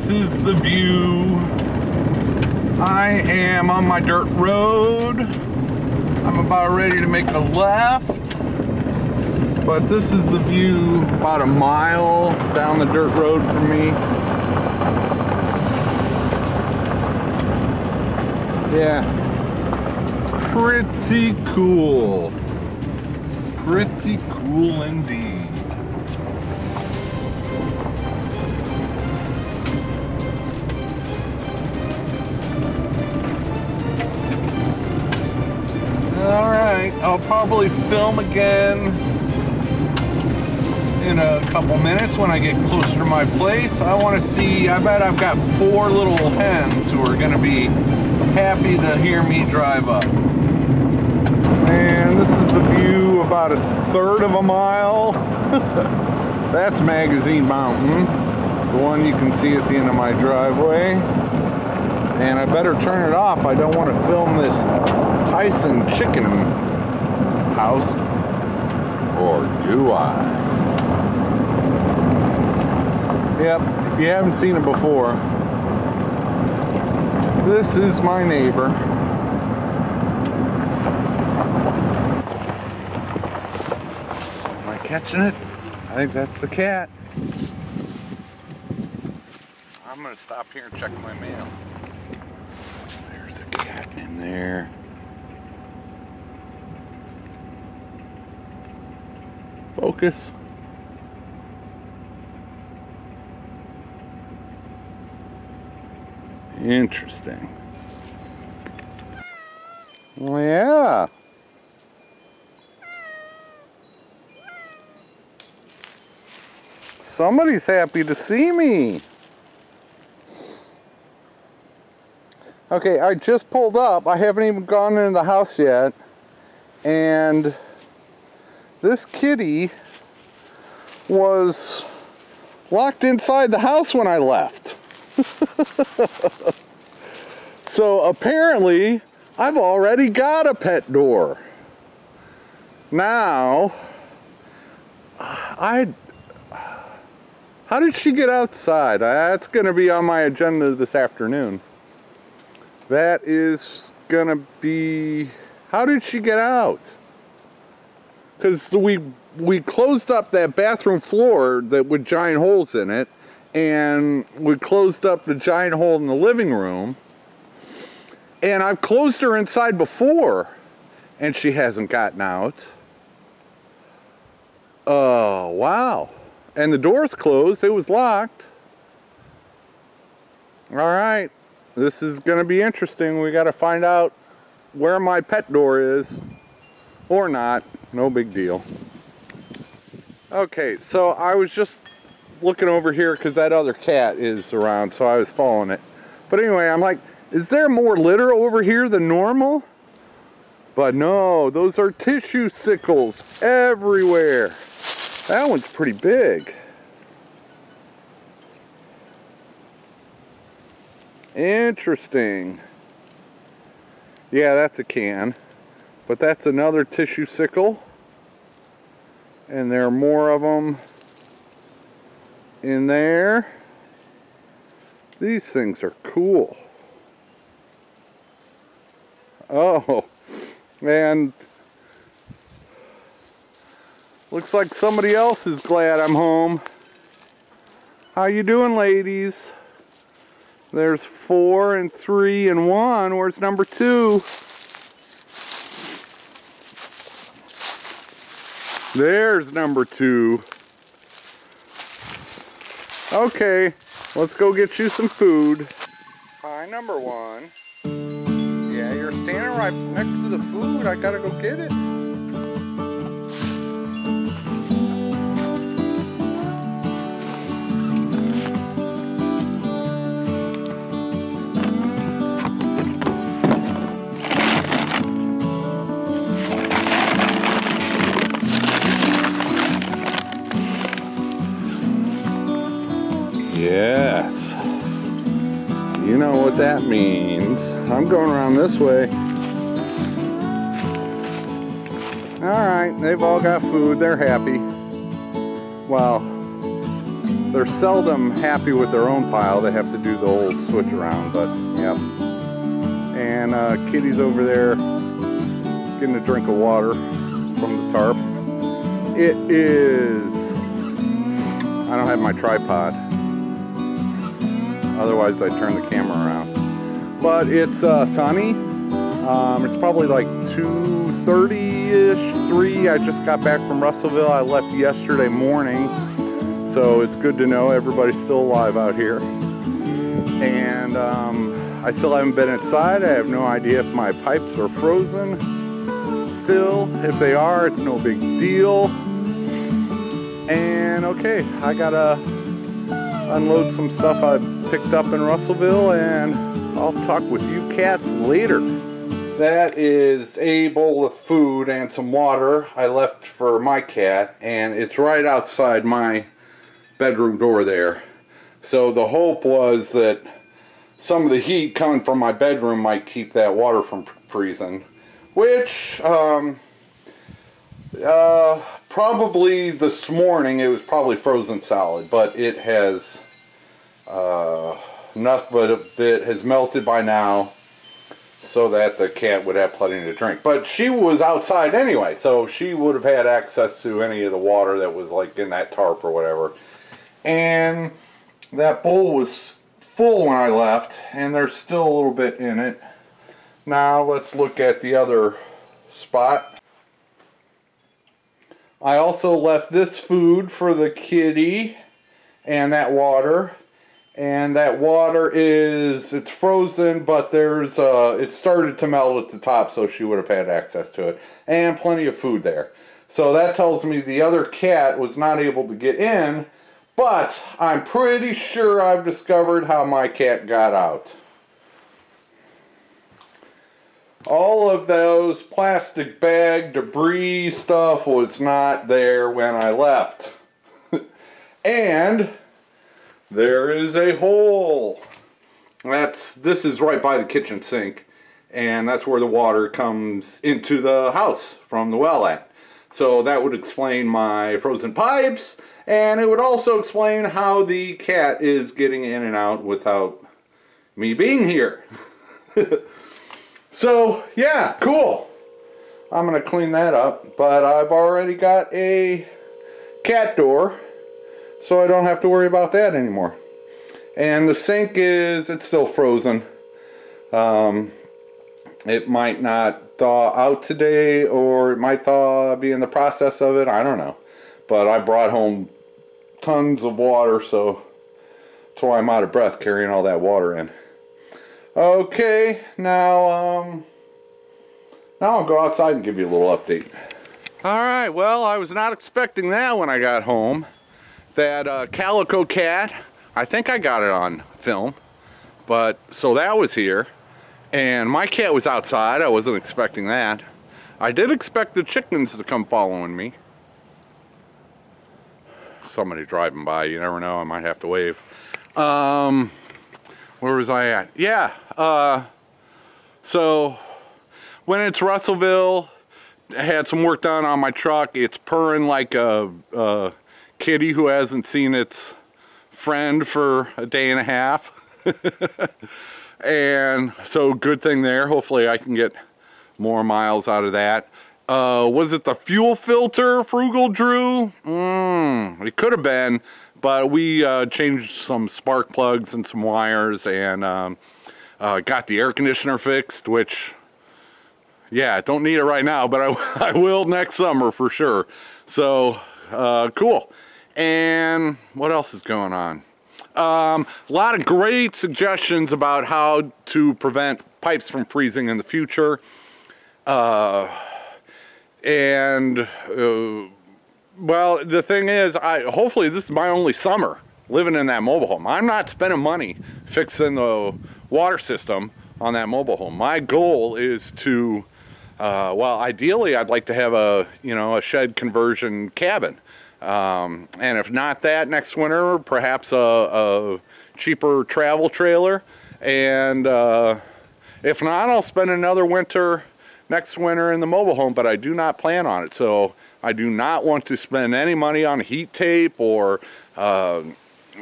this is the view. I am on my dirt road. I'm about ready to make a left. But this is the view about a mile down the dirt road from me. Yeah. Pretty cool. Pretty cool indeed. Alright, I'll probably film again in a couple minutes when I get closer to my place. I want to see, I bet I've got 4 little hens who are going to be happy to hear me drive up. And this is the view about 1/3 of a mile. That's Magazine Mountain, the one you can see at the end of my driveway. And I better turn it off. I don't want to film this Tyson chicken house, or do I? Yep, if you haven't seen it before, this is my neighbor. Am I catching it? I think that's the cat. I'm gonna stop here and check my mail. There's a cat in there. Focus. Interesting. Well, yeah. Somebody's happy to see me. Okay, I just pulled up. I haven't even gone into the house yet. And this kitty was locked inside the house when I left. So apparently I've already got a pet door. Now, how did she get outside? That's going to be on my agenda this afternoon. That is going to be, how did she get out? Because we closed up that bathroom floor with giant holes in it, and we closed up the giant hole in the living room, and I've closed her inside before and she hasn't gotten out. Oh, wow. And the door's closed. It was locked. All right, this is gonna be interesting. We gotta find out where my pet door is, or not. No big deal. Okay, so I was just looking over here because that other cat is around, so I was following it. But anyway, I'm like, is there more litter over here than normal? But no, those are tissue sickles everywhere. That one's pretty big. Interesting. Yeah, that's a can. But that's another tissue sickle. And there are more of them in there. These things are cool. Oh, and looks like somebody else is glad I'm home. How you doing, ladies? There's 4 and 3 and 1. Where's number 2? There's number 2. Okay, let's go get you some food. Hi, number 1. Yeah, you're standing right next to the food. I gotta go get it. Yes. You know what that means. I'm going around this way. Alright, they've all got food. They're happy. Well, they're seldom happy with their own pile. They have to do the old switch around, but yep. And Kitty's over there getting a drink of water from the tarp. It is, I don't have my tripod, otherwise I'd turn the camera around. But it's sunny. It's probably like 2:30-ish, 3. I just got back from Russellville. I left yesterday morning, so it's good to know everybody's still alive out here. And I still haven't been inside. I have no idea if my pipes are frozen still. If they are, it's no big deal. And okay, I gotta unload some stuff I picked up in Russellville, and I'll talk with you cats later. That is a bowl of food and some water I left for my cat, and it's right outside my bedroom door there. So the hope was that some of the heat coming from my bedroom might keep that water from freezing, which probably this morning it was probably frozen solid, but it has enough, but it has melted by now, so that the cat would have plenty to drink. But she was outside anyway, so she would have had access to any of the water that was like in that tarp or whatever. And that bowl was full when I left, and there's still a little bit in it. Now let's look at the other spot. I also left this food for the kitty and that water. And that water is, it's frozen, but there's, it started to melt at the top, so she would have had access to it. And plenty of food there. So that tells me the other cat was not able to get in, but I'm pretty sure I've discovered how my cat got out. All of those plastic bag debris stuff was not there when I left. And there is a hole. This is right by the kitchen sink, and that's where the water comes into the house from the well at. So that would explain my frozen pipes, and it would also explain how the cat is getting in and out without me being here. So yeah, cool. I'm gonna clean that up, but I've already got a cat door, so I don't have to worry about that anymore. And the sink it's still frozen. It might not thaw out today, or it might be in the process of it, I don't know. But I brought home tons of water, so that's why I'm out of breath carrying all that water in. Okay, now I'll go outside and give you a little update. Alright, well, I was not expecting that when I got home. That calico cat, I think I got it on film, but so that was here, and my cat was outside. I wasn't expecting that. I did expect the chickens to come following me. Somebody driving by, you never know, I might have to wave. Where was I at? Yeah, so when it's Russellville, I had some work done on my truck. It's purring like a kitty who hasn't seen its friend for a day and a half. And so good thing there. Hopefully I can get more miles out of that. Was it the fuel filter, Frugal Drew? It could have been, but we changed some spark plugs and some wires, and got the air conditioner fixed, which, yeah, don't need it right now, but I will next summer for sure. So cool. And what else is going on? A lot of great suggestions about how to prevent pipes from freezing in the future. Well, the thing is, hopefully this is my only summer living in that mobile home. I'm not spending money fixing the water system on that mobile home. My goal is to, well, ideally I'd like to have a shed conversion cabin. And if not that, next winter, perhaps a cheaper travel trailer. And if not, I'll spend another winter next winter in the mobile home, but I do not plan on it. So I do not want to spend any money on heat tape or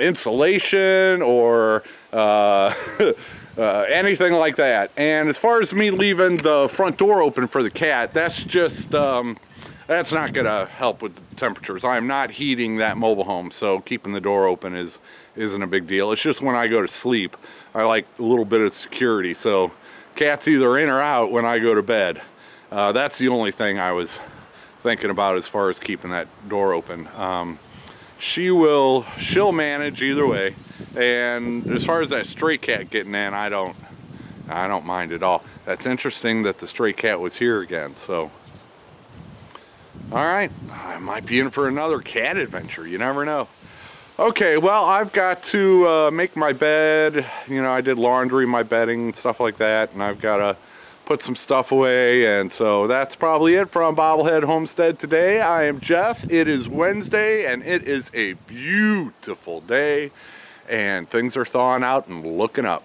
insulation or anything like that. And as far as me leaving the front door open for the cat, that's just that's not gonna help with the temperatures. I'm not heating that mobile home, so keeping the door open isn't a big deal. It's just when I go to sleep, I like a little bit of security, so cat's either in or out when I go to bed. That's the only thing I was thinking about as far as keeping that door open. She'll manage either way. And as far as that stray cat getting in, I don't mind at all. That's interesting that the stray cat was here again, so. All right, I might be in for another cat adventure, you never know. Okay, well, I've got to make my bed. You know, I did laundry, my bedding, stuff like that, and I've got to put some stuff away, and so that's probably it from Bobblehead Homestead today. I am Jeff. It is Wednesday, and it is a beautiful day, and things are thawing out and looking up.